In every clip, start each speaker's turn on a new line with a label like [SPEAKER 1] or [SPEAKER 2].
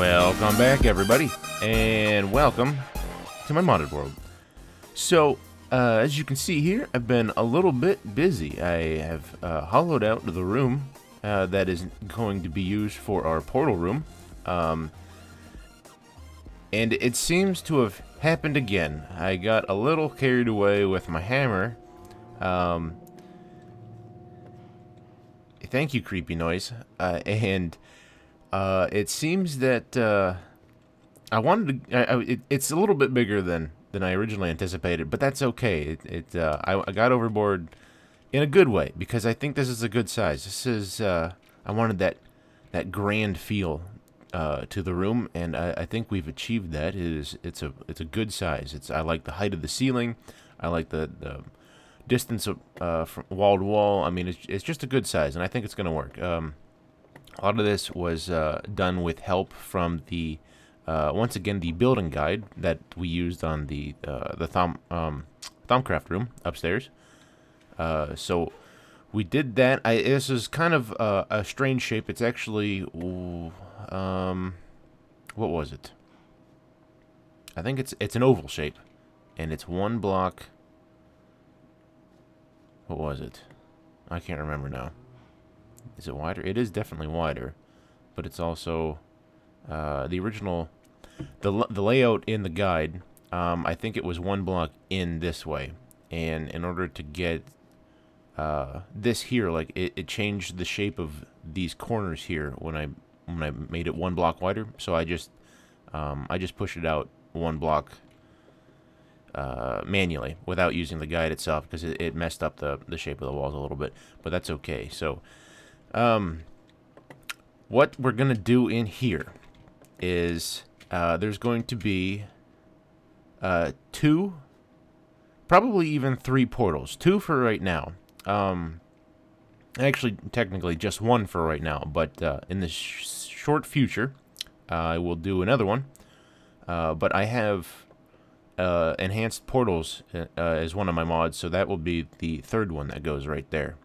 [SPEAKER 1] Welcome back, everybody, and welcome to my modded world. So, as you can see here, I've been a little bit busy. I have hollowed out the room that is going to be used for our portal room, and it seems to have happened again. I got a little carried away with my hammer. Thank you, creepy noise, and it seems that I wanted to. It's a little bit bigger than I originally anticipated, but that's okay. I got overboard in a good way because I think this is a good size. This is I wanted that grand feel to the room, and I think we've achieved that. It's a good size. I like the height of the ceiling. I like the distance from wall to wall. I mean, it's just a good size, and I think it's going to work. A lot of this was done with help from the once again the building guide that we used on the Thaumcraft room upstairs. So we did that. This is kind of a strange shape. It's actually what was it? I think it's an oval shape, and it's one block. What was it? I can't remember now. Is it wider? It is definitely wider, but it's also the original, the layout in the guide. I think it was one block in this way, and in order to get this here, like it changed the shape of these corners here when I made it one block wider. So I just pushed it out one block manually without using the guide itself because it messed up the shape of the walls a little bit, but that's okay. So what we're gonna do in here is there's going to be 2, probably even 3 portals. 2 for right now. Actually, technically just 1 for right now, but in the short future, I will do another one. But I have enhanced portals as one of my mods, so that will be the 3rd one that goes right there.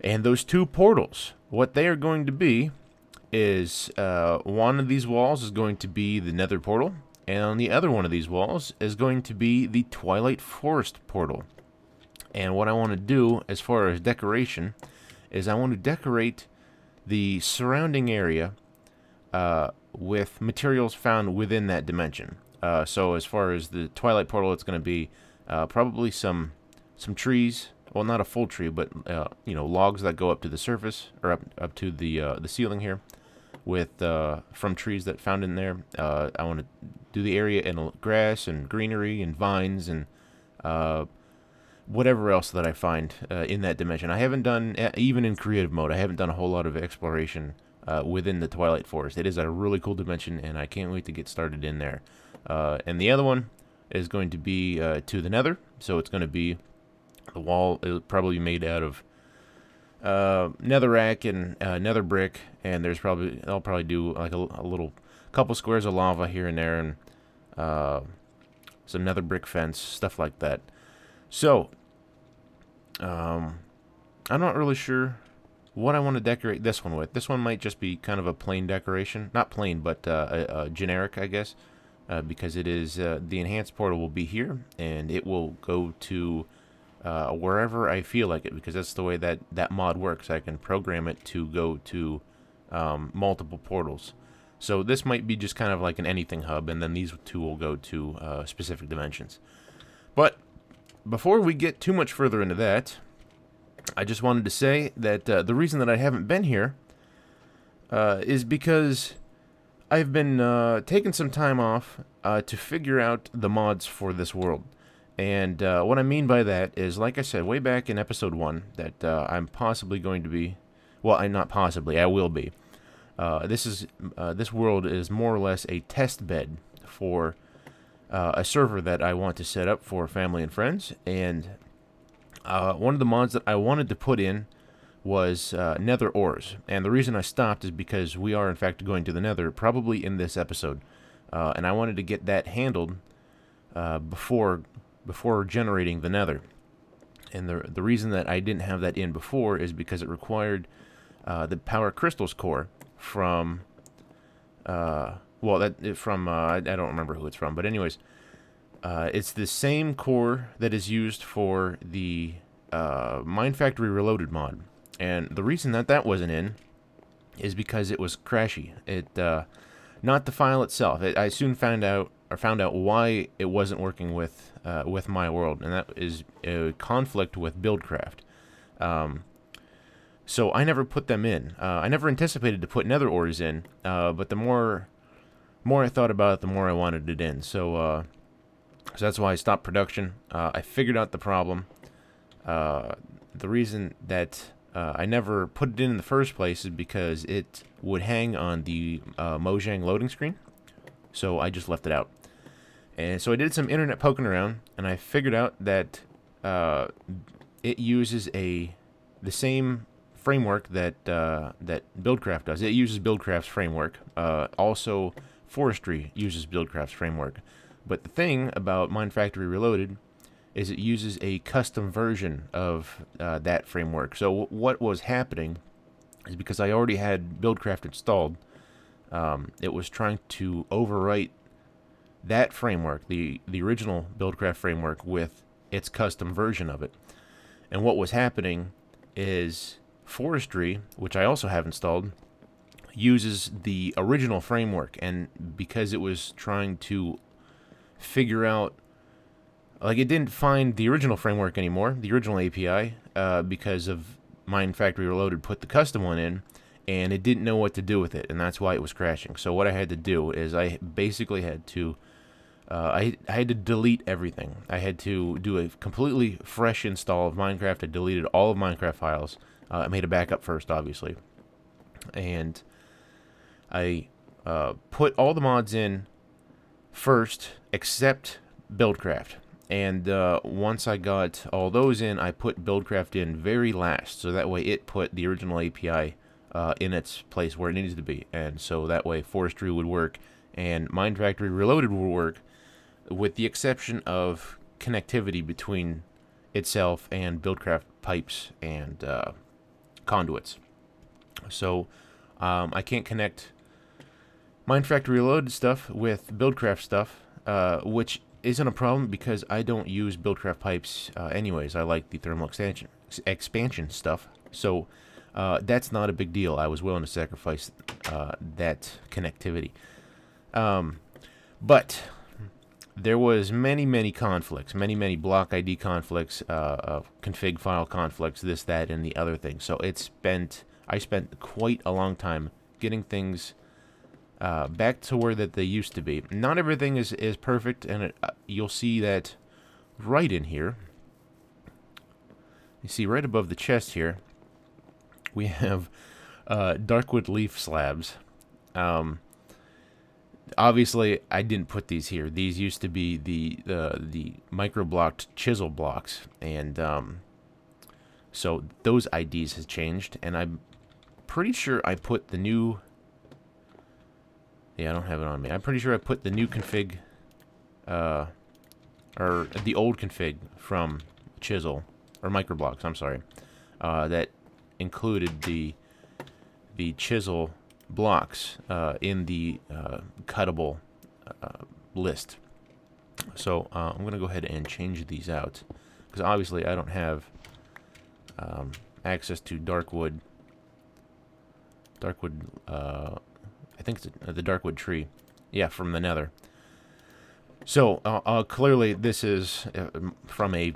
[SPEAKER 1] And those 2 portals, what they are going to be is one of these walls is going to be the nether portal, and on the other one of these walls is going to be the Twilight Forest portal. And what I want to do as far as decoration is I want to decorate the surrounding area with materials found within that dimension. So as far as the Twilight portal, it's going to be probably some trees. Well, not a full tree, but you know, logs that go up to the surface or up to the ceiling here, with from trees that found in there. I want to do the area in grass and greenery and vines and whatever else that I find in that dimension. I haven't done, even in creative mode, I haven't done a whole lot of exploration within the Twilight Forest. It is a really cool dimension, and I can't wait to get started in there. And the other one is going to be to the nether, so it's going to be the wall is probably made out of netherrack and nether brick, and I'll probably do like a little couple squares of lava here and there, and some nether brick fence, stuff like that. So I'm not really sure what I want to decorate this one with. This one might just be kind of a plain decoration, not plain, but a generic, I guess, because it is the enhanced portal will be here, and it will go to wherever I feel like it, because that's the way that mod works. I can program it to go to multiple portals. So this might be just kind of like an anything hub, and then these 2 will go to specific dimensions. But before we get too much further into that, I just wanted to say that the reason that I haven't been here is because I've been taking some time off to figure out the mods for this world. And what I mean by that is, like I said way back in episode 1, that I'm possibly going to be, well, I'm not possibly, I will be. This world is more or less a test bed for a server that I want to set up for family and friends. And one of the mods that I wanted to put in was nether ores. And the reason I stopped is because we are in fact going to the nether probably in this episode. And I wanted to get that handled before generating the nether. And the reason that I didn't have that in before is because it required the power crystals core from Well, from I don't remember who it's from, but anyways, it's the same core that is used for the Mine Factory Reloaded mod, and the reason that that wasn't in is because it was crashy. Not the file itself. I soon found out why it wasn't working with my world, and that is a conflict with Buildcraft. So I never put them in. I never anticipated to put nether ores in, but the more I thought about it, the more I wanted it in. So that's why I stopped production. I figured out the problem. The reason that I never put it in the first place is because it would hang on the Mojang loading screen. So I just left it out. And so I did some internet poking around, and I figured out that it uses the same framework that Buildcraft does. It uses Buildcraft's framework. Also, Forestry uses Buildcraft's framework. But the thing about Mine Factory Reloaded is it uses a custom version of that framework. So what was happening is, because I already had Buildcraft installed, it was trying to overwrite that framework, the original Buildcraft framework, with its custom version of it. And what was happening is Forestry, which I also have installed, uses the original framework, and because it was trying to figure out, like, it didn't find the original framework anymore, the original API, because of Mine Factory Reloaded put the custom one in, and it didn't know what to do with it, and that's why it was crashing. So what I had to do is I basically had to I had to delete everything. I had to do a completely fresh install of Minecraft. I deleted all of Minecraft files. I made a backup first, obviously, and I put all the mods in first except Buildcraft. And once I got all those in, I put Buildcraft in very last, so that way it put the original API in its place where it needed to be. And so that way Forestry would work and Mine Factory Reloaded would work, with the exception of connectivity between itself and Buildcraft pipes and conduits. So I can't connect Mine Factory Reloaded stuff with Buildcraft stuff, which isn't a problem because I don't use Buildcraft pipes anyways. I like the thermal expansion stuff, so that's not a big deal. I was willing to sacrifice that connectivity. But there was many conflicts, many block ID conflicts, config file conflicts, this, that, and the other thing. So I spent quite a long time getting things back to where that they used to be. Not everything is perfect, and you'll see that right in here. You see right above the chest here, we have darkwood leaf slabs. Obviously, I didn't put these here. These used to be the micro-blocked chisel blocks, and so those IDs has changed, and I'm pretty sure I put the new... Yeah, I don't have it on me. I'm pretty sure I put the new config, or the old config from chisel, or microblocks, I'm sorry, that included the chisel blocks in the cuttable list. So I'm going to go ahead and change these out, because obviously I don't have access to darkwood, I think it's the darkwood tree, yeah, from the nether. So clearly this is from a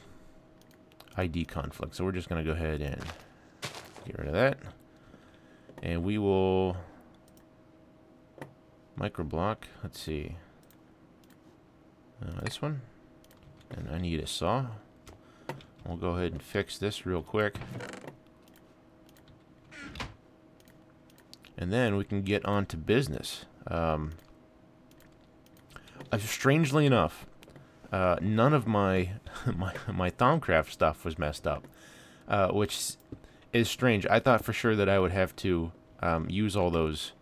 [SPEAKER 1] ID conflict, so we're just going to go ahead and get rid of that, and we will microblock, let's see, this one, and I need a saw. We'll go ahead and fix this real quick, and then we can get on to business. Strangely enough, none of my Thaumcraft stuff was messed up, which is strange. I thought for sure that I would have to use all those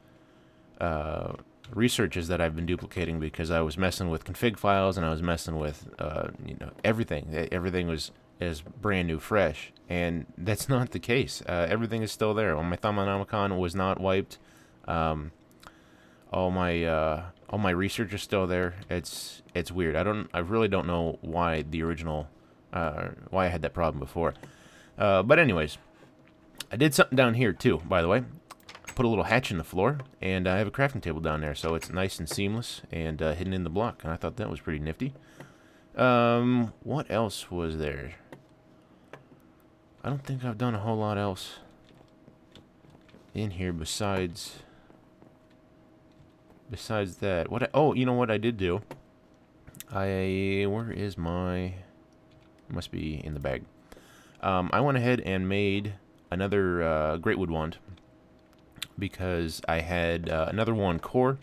[SPEAKER 1] researches that I've been duplicating, because I was messing with config files and I was messing with you know, everything. Everything was brand new, fresh, and that's not the case. Everything is still there. Well, my Thaumonomicon was not wiped. all my research is still there. It's weird. I really don't know why the original why I had that problem before. But anyways, I did something down here too, by the way. Put a little hatch in the floor, and I have a crafting table down there, so it's nice and seamless and hidden in the block. And I thought that was pretty nifty. What else was there? I don't think I've done a whole lot else in here besides that. Oh, you know what I did do? Where is my... Must be in the bag. I went ahead and made another Greatwood wand because I had another one core,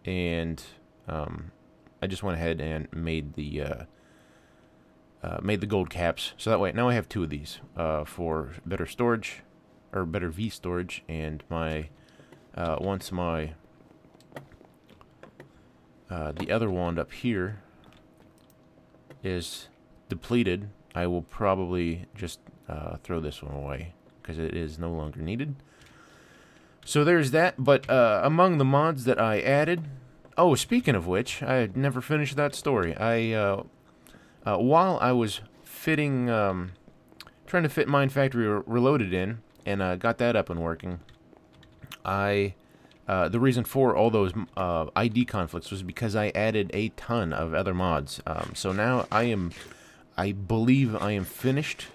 [SPEAKER 1] and I just went ahead and made the gold caps. So that way, now I have 2 of these for better storage, or better V storage, and my once my the other wand up here is depleted, I will probably just throw this one away because it is no longer needed. So there's that. But among the mods that I added, oh, speaking of which, I had never finished that story. While I was fitting, trying to fit Mine Factory Reloaded in, and got that up and working, the reason for all those ID conflicts was because I added a ton of other mods. So now I believe I am finished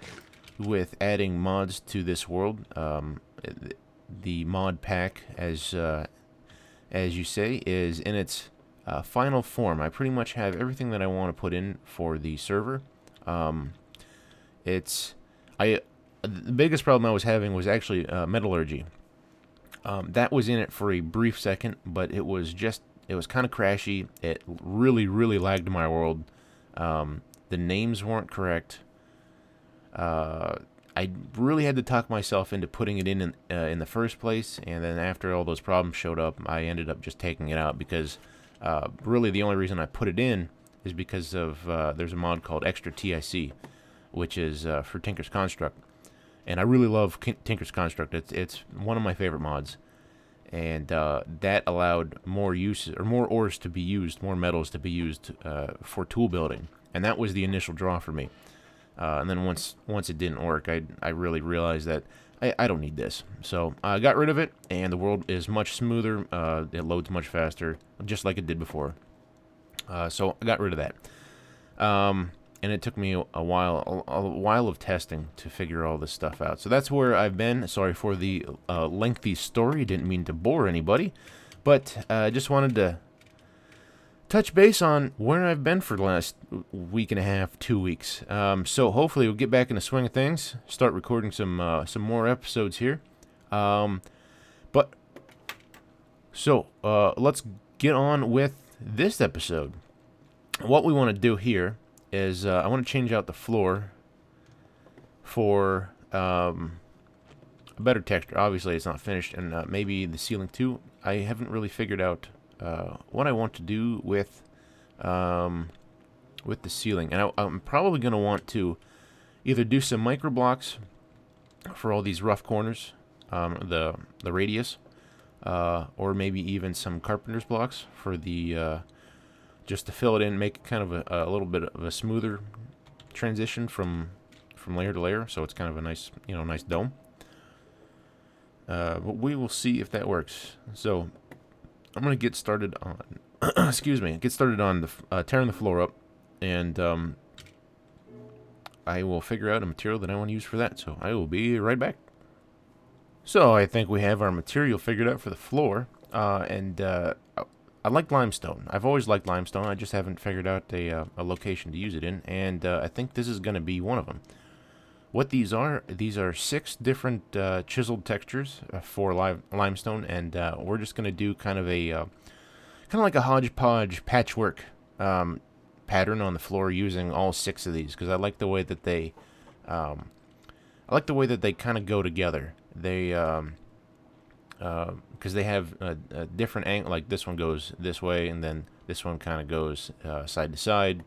[SPEAKER 1] with adding mods to this world. The mod pack, as you say, is in its final form. I pretty much have everything that I want to put in for the server. The biggest problem I was having was actually metallurgy. That was in it for a brief second, but it was kind of crashy. It really lagged my world. The names weren't correct. I really had to talk myself into putting it in the first place, and then after all those problems showed up, I ended up just taking it out because really the only reason I put it in is because of there's a mod called Extra TIC, which is for Tinker's Construct, and I really love Tinker's Construct. It's one of my favorite mods, and that allowed more ores to be used, more metals to be used for tool building, and that was the initial draw for me. And then once it didn't work, I really realized that I don't need this. So I got rid of it, and the world is much smoother. It loads much faster, just like it did before. So I got rid of that. And it took me a while of testing to figure all this stuff out. So that's where I've been. Sorry for the lengthy story. Didn't mean to bore anybody, but I just wanted to touch base on where I've been for the last week and a half, 2 weeks. So hopefully we'll get back in the swing of things, start recording some more episodes here. Let's get on with this episode. What we want to do here is I want to change out the floor for a better texture. Obviously it's not finished, and maybe the ceiling too. I haven't really figured out what I want to do with the ceiling, and I'm probably going to want to either do some micro blocks for all these rough corners, the radius, or maybe even some carpenter's blocks for the just to fill it in, make it kind of a little bit of a smoother transition from layer to layer, so it's kind of a nice nice dome. But we will see if that works. So I'm gonna get started on tearing the floor up, and I will figure out a material that I want to use for that. So I will be right back. So I think we have our material figured out for the floor, and I like limestone. I've always liked limestone. I just haven't figured out a location to use it in, and I think this is going to be one of them. What these are 6 different chiseled textures for limestone, and we're just going to do kind of like a hodgepodge patchwork pattern on the floor using all 6 of these, because I like the way that they kind of go together. They because they have a different angle. Like this one goes this way, and then this one kind of goes side to side,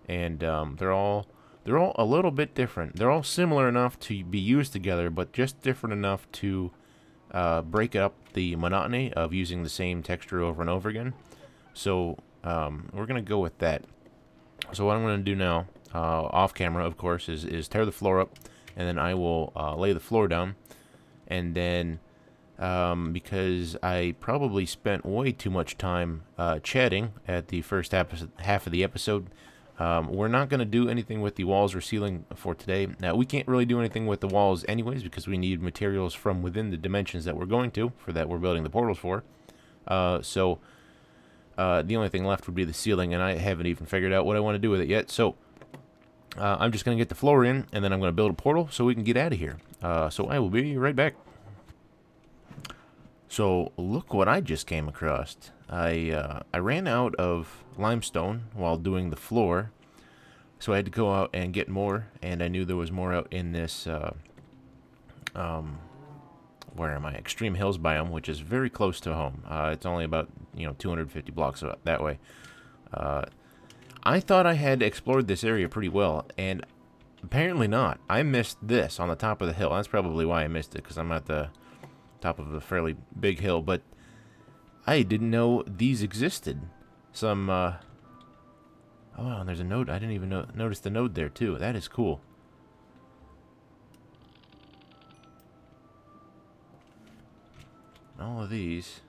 [SPEAKER 1] and they're all a little bit different. They're all similar enough to be used together, but just different enough to break up the monotony of using the same texture over and over again. So we're going to go with that. So what I'm going to do now, off camera, of course, is tear the floor up, and then I will lay the floor down. And then, because I probably spent way too much time chatting at the first half of the episode, we're not going to do anything with the walls or ceiling for today. Now, we can't really do anything with the walls anyways, because we need materials from within the dimensions that we're going to, for that we're building the portals for. So the only thing left would be the ceiling, and I haven't even figured out what I want to do with it yet. So I'm just going to get the floor in, and then I'm going to build a portal so we can get out of here. So I will be right back. So look what I just came across. I ran out of limestone while doing the floor, so I had to go out and get more, and I knew there was more out in this where am I? Extreme Hills biome, which is very close to home. It's only about 250 blocks that way. I thought I had explored this area pretty well, and apparently not. I missed this on the top of the hill. That's probably why I missed it, because I'm at the top of a fairly big hill, but I didn't know these existed. Some, oh, and there's a node. I didn't even notice the node there, too. That is cool. All of these.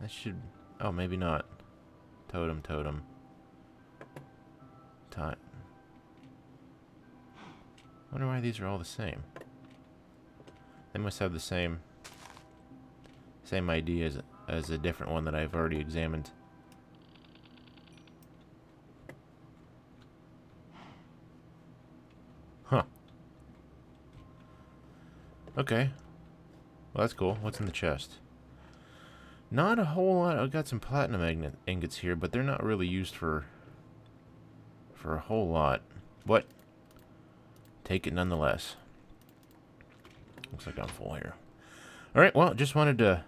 [SPEAKER 1] That should, oh, maybe not. Totem. Wonder why these are all the same. They must have the same idea as a different one that I've already examined. Huh. Okay. Well, that's cool. What's in the chest? Not a whole lot. I've got some platinum ingots here, but they're not really used for a whole lot. But take it nonetheless. Looks like I'm full here. All right. Well, just wanted to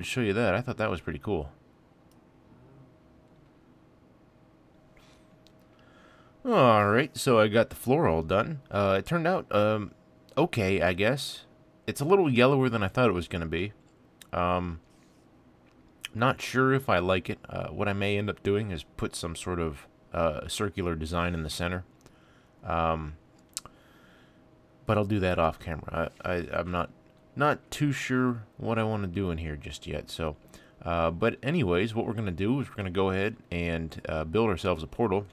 [SPEAKER 1] show you that. I thought that was pretty cool. All right. So I got the floor all done. It turned out okay, I guess. It's a little yellower than I thought it was going to be. Not sure if I like it. What I may end up doing is put some sort of circular design in the center. But I'll do that off camera. I'm not too sure what I want to do in here just yet. So, but anyways, what we're going to do is we're going to go ahead and build ourselves a portal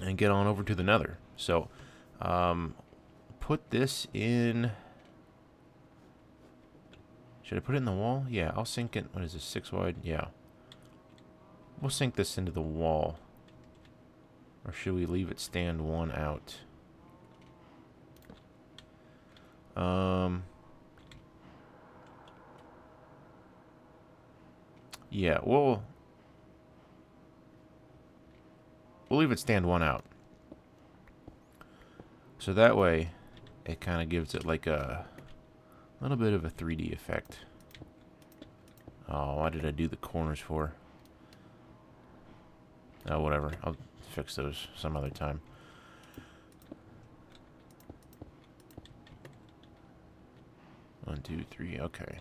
[SPEAKER 1] and get on over to the nether. So, put this in. Should I put it in the wall? Yeah, I'll sink it. What is this, 6 wide? Yeah. We'll sink this into the wall. Or should we leave it stand one out? Yeah, we'll leave it stand one out. So that way, it kind of gives it like a little bit of a 3D effect. Oh, why did I do the corners for? Oh, whatever. I'll fix those some other time. One, two, three. Okay.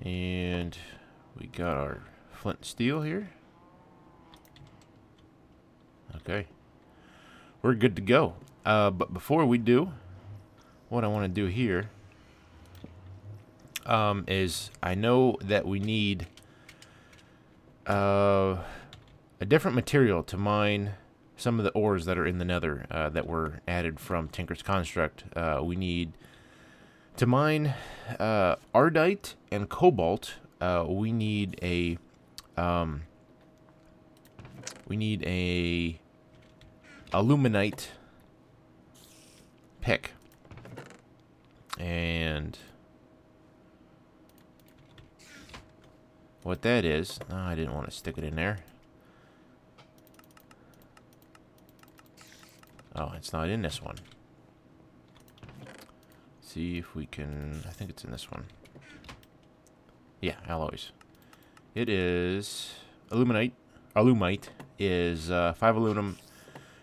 [SPEAKER 1] And we got our flint and steel here. Okay. We're good to go. But before we do, what I want to do here is I know that we need a different material to mine some of the ores that are in the nether that were added from Tinker's Construct. We need to mine ardite and cobalt. We need a aluminite pick, and what that is, oh, I didn't want to stick it in there. Oh, it's not in this one. See if we can, I think it's in this one. Yeah, alloys. It is alumite is 5 aluminum,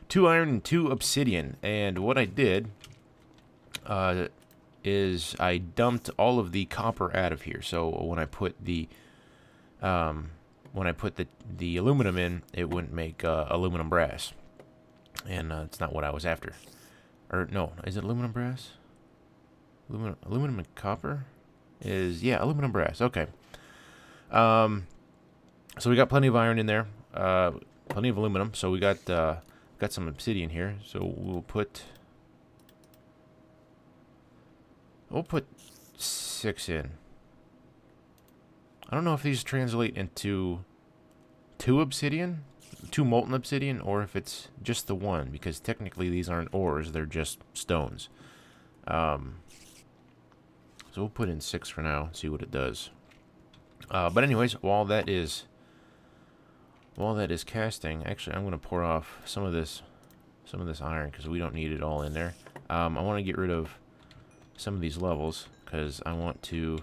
[SPEAKER 1] 2 iron and 2 obsidian. And what I did is I dumped all of the copper out of here. So when I put the aluminum in, it wouldn't make aluminum brass, and it's not what I was after. Or no, is it aluminum brass? Aluminum and copper is, yeah, aluminum brass. Okay. So we got plenty of iron in there, plenty of aluminum. So we got some obsidian here. So we'll put 6 in. I don't know if these translate into 2 obsidian, 2 molten obsidian, or if it's just the 1, because technically these aren't ores, they're just stones. So we'll put in 6 for now, see what it does. But anyways, while that is casting, actually I'm going to pour off some of this iron because we don't need it all in there. I want to get rid of some of these levels because I want to.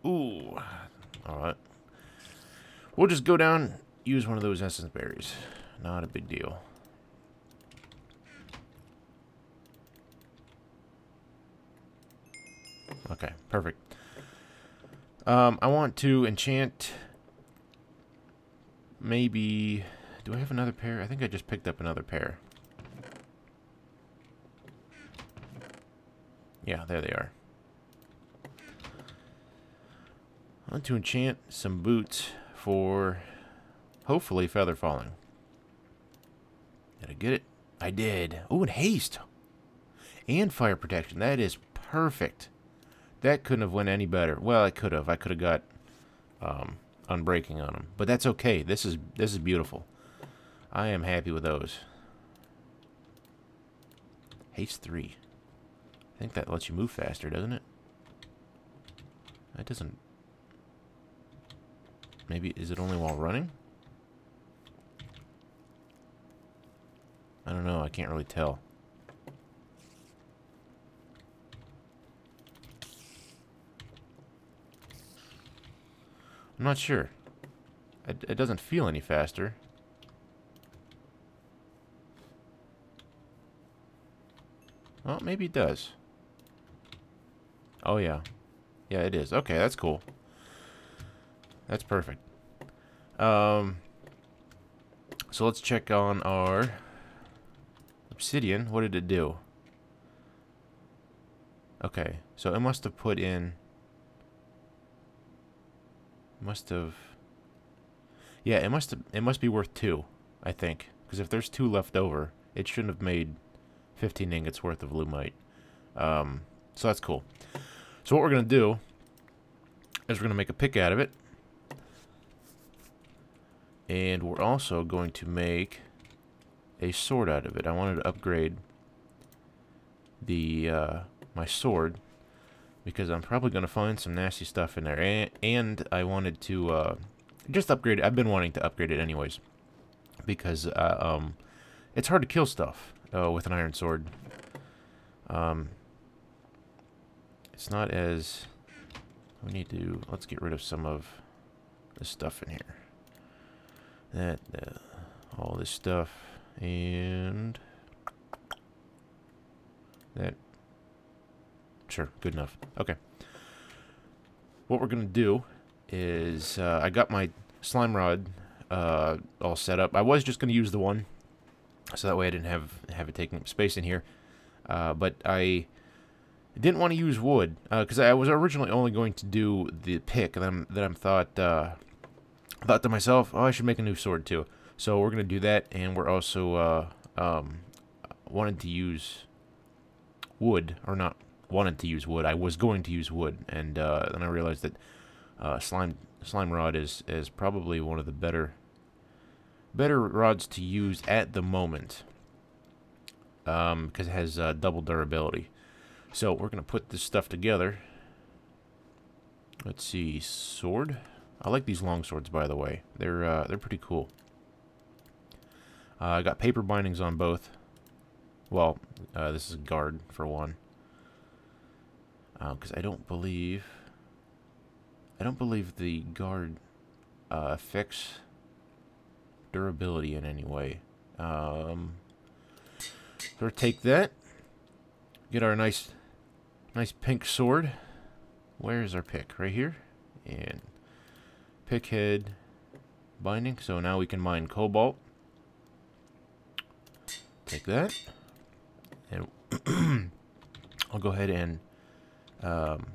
[SPEAKER 1] Ooh, all right. We'll just go down, use one of those essence berries. Not a big deal. Okay, perfect. I want to enchant. Maybe. Do I have another pair? I think I just picked up another pair. Yeah, there they are. I want to enchant some boots for, hopefully, feather falling. Did I get it? I did. Oh, and haste. And fire protection. That is perfect. That couldn't have went any better. Well, I could have. I could have got unbreaking on them. But that's okay. This is beautiful. I am happy with those. Haste 3. I think that lets you move faster, doesn't it? That doesn't... Maybe, is it only while running? I don't know, I can't really tell. I'm not sure. It doesn't feel any faster. Well, maybe it does. Oh, yeah. Yeah, it is. Okay, that's cool. That's perfect. So let's check on our obsidian. What did it do? Okay, so it must have put in... Yeah, it must be worth 2, I think. Because if there's 2 left over, it shouldn't have made 15 ingots worth of lumite. So that's cool. So what we're going to do is we're going to make a pick out of it. And we're also going to make a sword out of it. I wanted to upgrade the my sword because I'm probably going to find some nasty stuff in there. And I wanted to just upgrade it. I've been wanting to upgrade it anyways because it's hard to kill stuff with an iron sword. It's not as... We need to... Let's get rid of some of this stuff in here. All this stuff, and that. Sure, good enough. Okay. What we're gonna do is I got my slime rod all set up. I was just gonna use the one, so that way I didn't have it taking up space in here. But I didn't want to use wood because I was originally only going to do the pick, and then I thought to myself, oh, I should make a new sword too. So we're gonna do that, and we're also wanted to use wood, or not wanted to use wood. I was going to use wood, and then I realized that slime rod is probably one of the better rods to use at the moment, because it has double durability. So we're gonna put this stuff together. Let's see, sword. I like these long swords, by the way. They're pretty cool. I got paper bindings on both. Well, this is a guard for one. Because I don't believe the guard affects durability in any way. So take that. Get our nice pink sword. Where's our pick? Right here. And pick head binding. So now we can mine cobalt. Take that. And I'll go ahead and I'm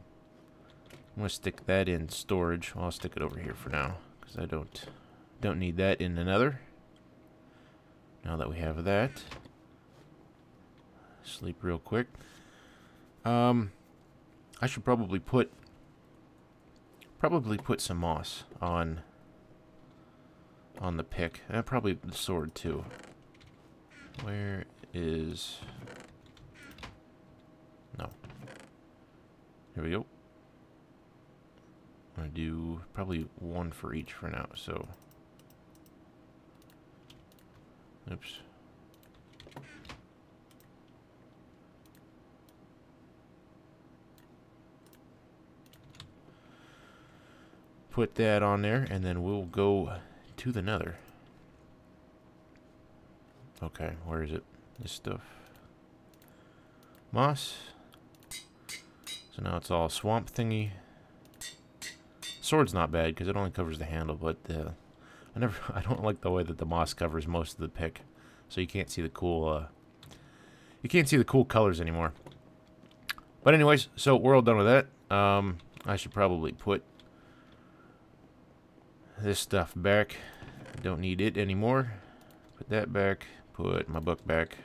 [SPEAKER 1] going to stick that in storage. Well, I'll stick it over here for now because I don't need that in the nether. Now that we have that. Sleep real quick. I should probably put some moss on the pick. And probably the sword too. Where is... No. Here we go. I'm going to do probably one for each for now, so... Oops. Put that on there, and then we'll go to the nether. Okay, where is it? This stuff. Moss. So now it's all swamp thingy. Sword's not bad because it only covers the handle, but I don't like the way that the moss covers most of the pick, so you can't see the cool colors anymore. But anyways, so we're all done with that. I should probably put this stuff back. Don't need it anymore. Put that back. Put my book back.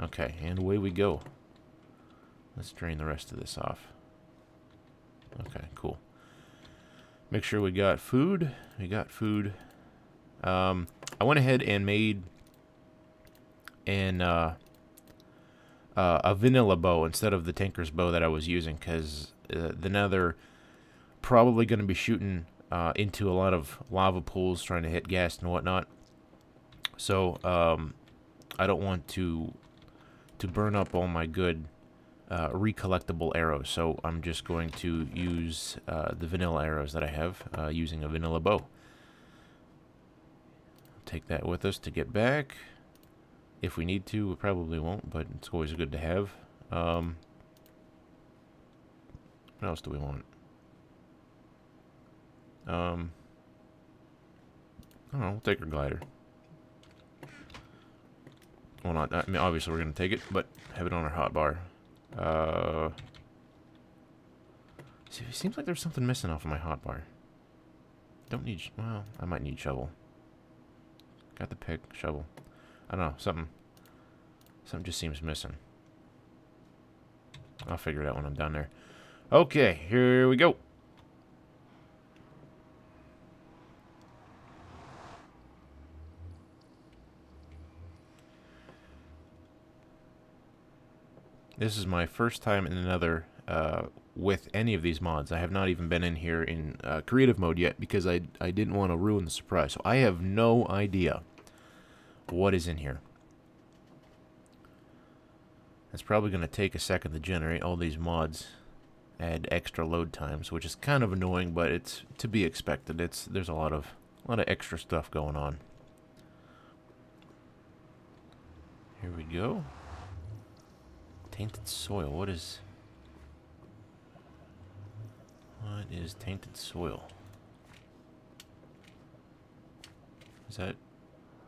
[SPEAKER 1] Okay, and away we go. Let's drain the rest of this off. Okay, cool. Make sure we got food. We got food. I went ahead and made a vanilla bow instead of the tinker's bow that I was using, because the nether probably going to be shooting into a lot of lava pools trying to hit gas and whatnot. So I don't want to burn up all my good recollectible arrows, so I'm just going to use the vanilla arrows that I have using a vanilla bow. Take that with us to get back. If we need to, we probably won't, but it's always good to have. What else do we want? I don't know, we'll take our glider. Well, not, I mean, obviously we're going to take it, but have it on our hotbar. See, it seems like there's something missing off of my hotbar. Don't need, well, I might need shovel. Got the pick, shovel. I don't know, something just seems missing. I'll figure it out when I'm down there. Okay, here we go. This is my first time in another with any of these mods. I have not even been in here in creative mode yet because I didn't want to ruin the surprise. So I have no idea what is in here. It's probably going to take a second to generate all these mods, add extra load times, which is kind of annoying, but it's to be expected. There's a lot of extra stuff going on. Here we go. Tainted soil. What is tainted soil? Is that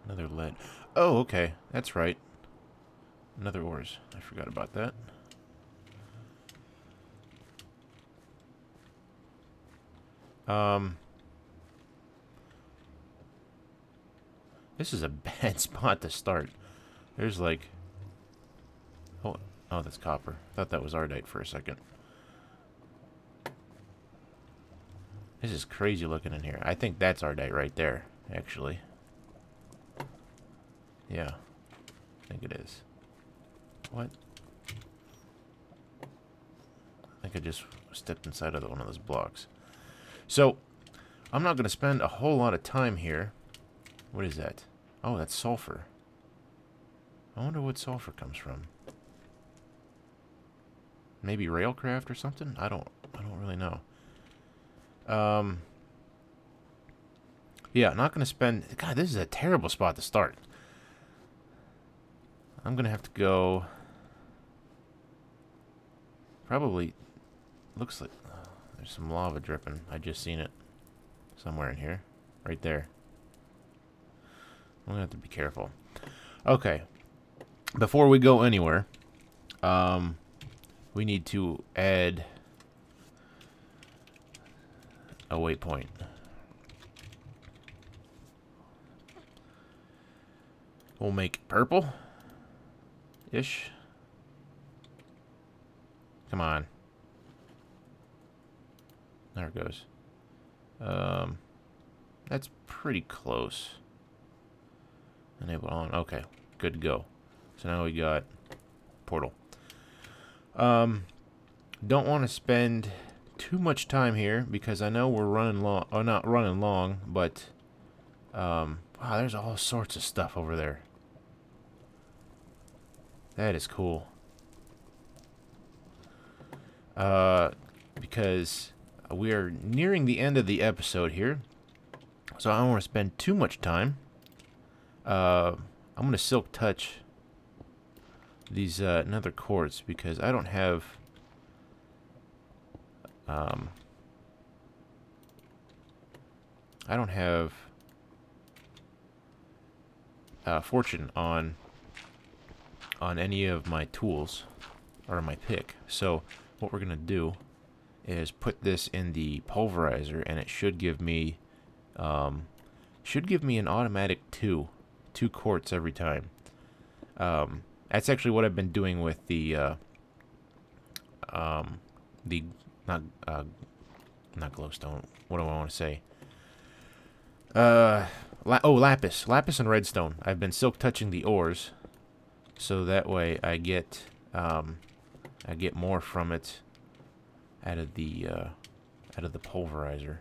[SPEAKER 1] another lead? Oh, okay. That's right. Another ores. I forgot about that. This is a bad spot to start. There's like... Oh, that's copper. I thought that was ardite for a second. This is crazy looking in here. I think that's ardite right there, actually. Yeah. I think it is. What? I think I just stepped inside of one of those blocks. So, I'm not going to spend a whole lot of time here. What is that? Oh, that's sulfur. I wonder what sulfur comes from. Maybe railcraft or something? I don't really know. Yeah, not going to spend... God, this is a terrible spot to start. I'm going to have to go... Probably... Looks like... there's some lava dripping. I just seen it. Somewhere in here. Right there. I'm going to have to be careful. Okay. Before we go anywhere, we need to add a waypoint. We'll make it purple-ish. Come on. There it goes. That's pretty close. Enable on. Okay, good to go. So now we got portal. Don't want to spend too much time here because I know we're running long. Oh, not running long, but wow, there's all sorts of stuff over there. That is cool. Because we are nearing the end of the episode here, so I don't want to spend too much time. I'm going to silk touch these nether quartz because I don't have fortune on any of my tools or my pick. So what we're gonna do is put this in the pulverizer, and it should give me an automatic two quartz every time. That's actually what I've been doing with the not glowstone. What do I want to say? Lapis and redstone. I've been silk touching the ores, so that way I get more from it out of the pulverizer.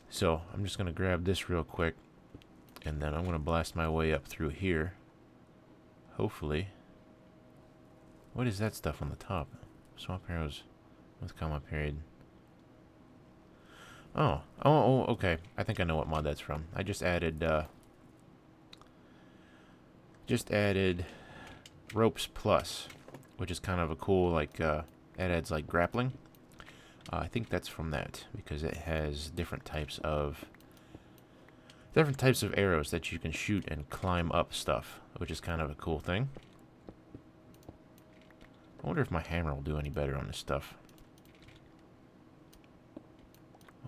[SPEAKER 1] So I'm just gonna grab this real quick, and then I'm gonna blast my way up through here. Hopefully. What is that stuff on the top? Swamp arrows with comma period. Oh, okay. I think I know what mod that's from. I just added ropes plus, which is kind of a cool, like, it adds like grappling. I think that's from that because it has different types of arrows that you can shoot and climb up stuff, which is kind of a cool thing. I wonder if my hammer will do any better on this stuff.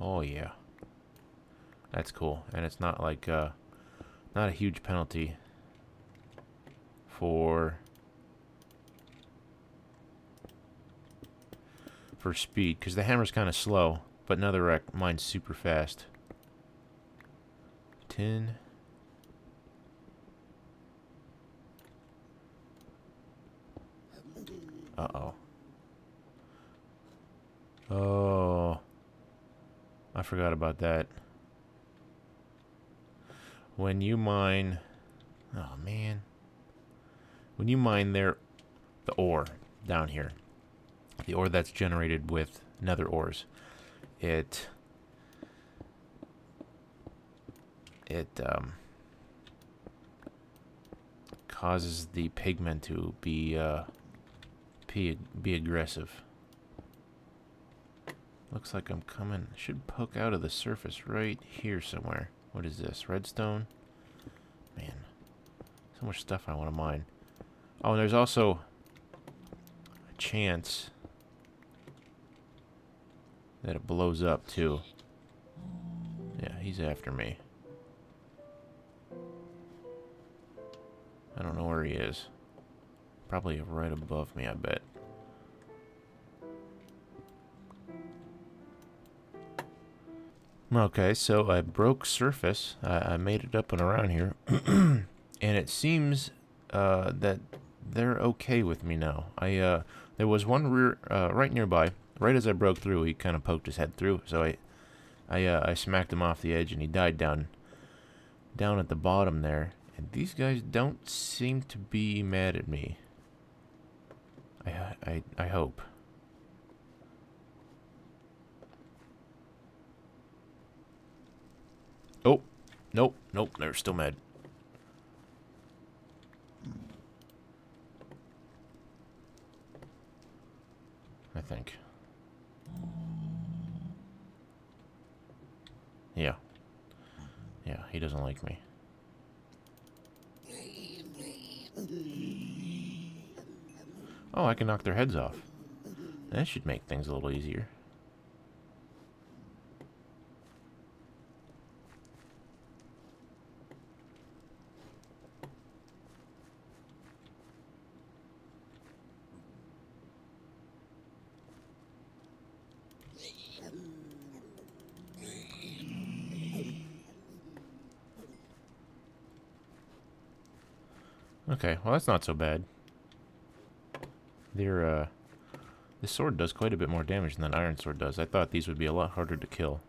[SPEAKER 1] Oh yeah, that's cool, and it's not like not a huge penalty for speed, because the hammer's kind of slow, but netherrack mine's super fast. 10. Uh-oh. Oh. I forgot about that. When you mine... Oh, man. When you mine the ore down here, the ore that's generated with nether ores, it causes the pigment to be aggressive. Looks like I'm coming. Should poke out of the surface right here somewhere. What is this? Redstone? Man, so much stuff I want to mine. Oh, and there's also a chance that it blows up too. Yeah, he's after me. I don't know where he is. Probably right above me, I bet. Okay, so I broke surface. I made it up and around here. And it seems that they're okay with me now. There was one right nearby. Right as I broke through, he kind of poked his head through. So I smacked him off the edge, and he died down at the bottom there. And these guys don't seem to be mad at me. I hope. Nope, nope, they're still mad. I think. Yeah. Yeah, he doesn't like me. Oh, I can knock their heads off. That should make things a little easier. Okay, well that's not so bad. They're, this sword does quite a bit more damage than that iron sword does. I thought these would be a lot harder to kill.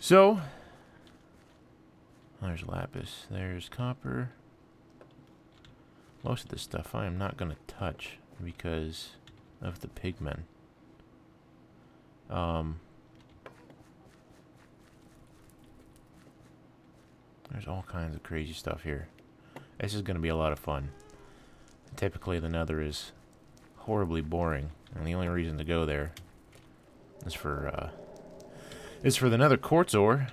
[SPEAKER 1] So, there's lapis, there's copper. Most of this stuff I am not going to touch because of the pigmen. There's all kinds of crazy stuff here. This is going to be a lot of fun. Typically the nether is horribly boring, and the only reason to go there is for the nether quartz ore.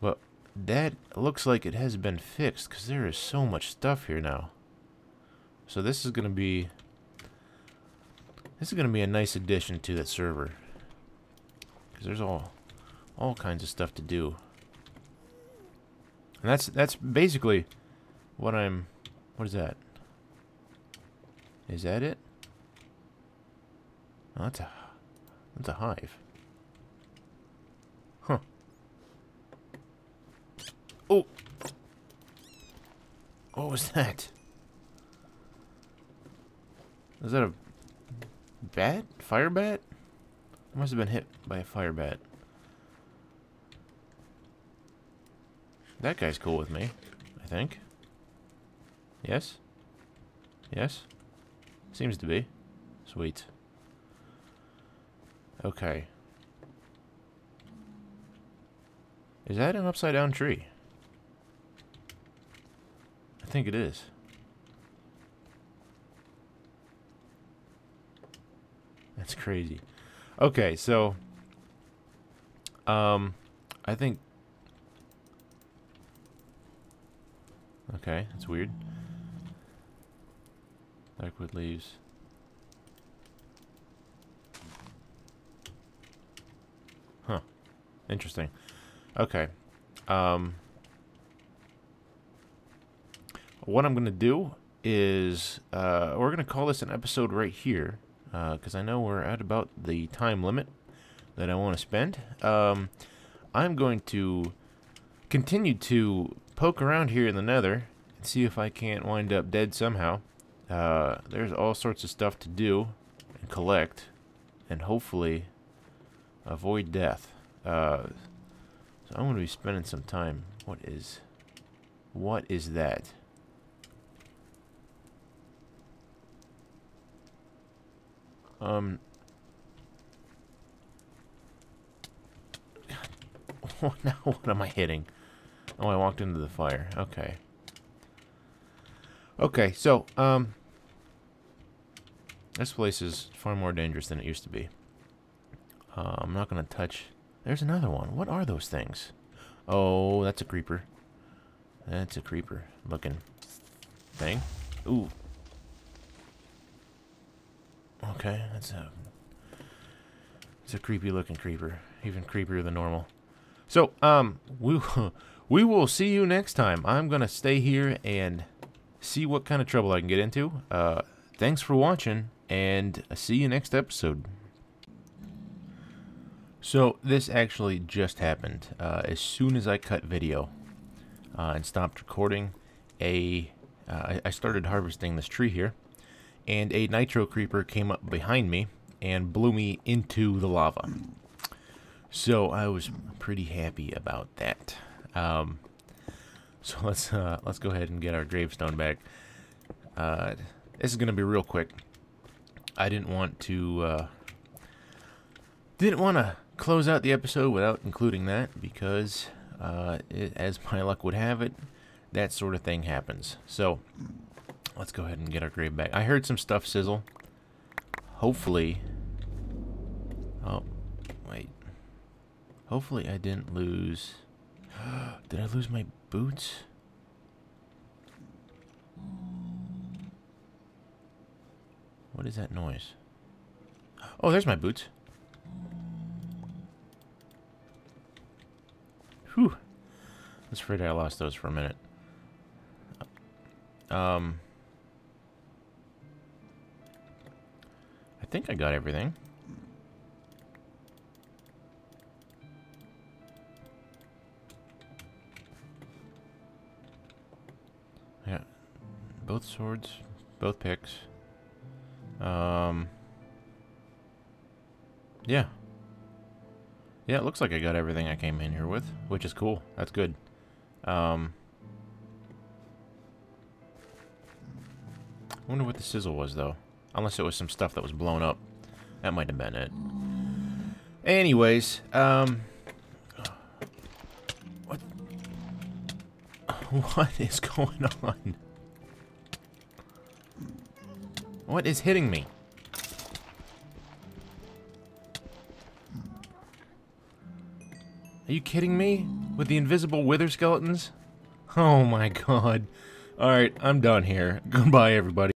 [SPEAKER 1] But that looks like it has been fixed, because there is so much stuff here now. So this is going to be a nice addition to that server, because there's all kinds of stuff to do. And that's basically what I'm... What is that? Is that it? Oh, that's a hive. Huh. Oh! What was that? Was that a bat? Fire bat? I must have been hit by a fire bat. That guy's cool with me, I think. Yes? Yes? Seems to be. Sweet. Okay. Is that an upside down tree? I think it is. That's crazy. Okay, so I think... Okay, that's weird. Darkwood leaves. Huh. Interesting. Okay. What I'm going to do is we're going to call this an episode right here, because I know we're at about the time limit that I want to spend. I'm going to continue to poke around here in the nether and see if I can't wind up dead somehow. There's all sorts of stuff to do and collect, and hopefully avoid death. So I'm going to be spending some time. What is that? Now what am I hitting? Oh, I walked into the fire. Okay. Okay, so, this place is far more dangerous than it used to be. I'm not going to touch... There's another one. What are those things? Oh, that's a creeper. That's a creeper looking thing. Ooh. Okay, it's a creepy looking creeper. Even creepier than normal. So, we will see you next time. I'm going to stay here and see what kind of trouble I can get into. Thanks for watching, and see you next episode. So, this actually just happened. As soon as I cut video and stopped recording, I started harvesting this tree here, and a nitro creeper came up behind me and blew me into the lava. So I was pretty happy about that. So let's go ahead and get our gravestone back. This is gonna be real quick. I didn't want to Didn't want to close out the episode without including that because, as my luck would have it, that sort of thing happens. So, let's go ahead and get our grave back. I heard some stuff sizzle. Hopefully... Oh, wait. Hopefully I didn't lose... Did I lose my boots? What is that noise? Oh, there's my boots. Whew. I was afraid I lost those for a minute. I think I got everything. Yeah. Both swords, both picks. Yeah. Yeah, it looks like I got everything I came in here with, which is cool. That's good. I wonder what the sizzle was, though. Unless it was some stuff that was blown up. That might have been it. Anyways, what? What is going on? What is hitting me? Are you kidding me? With the invisible wither skeletons? Oh my god. Alright, I'm done here. Goodbye, everybody.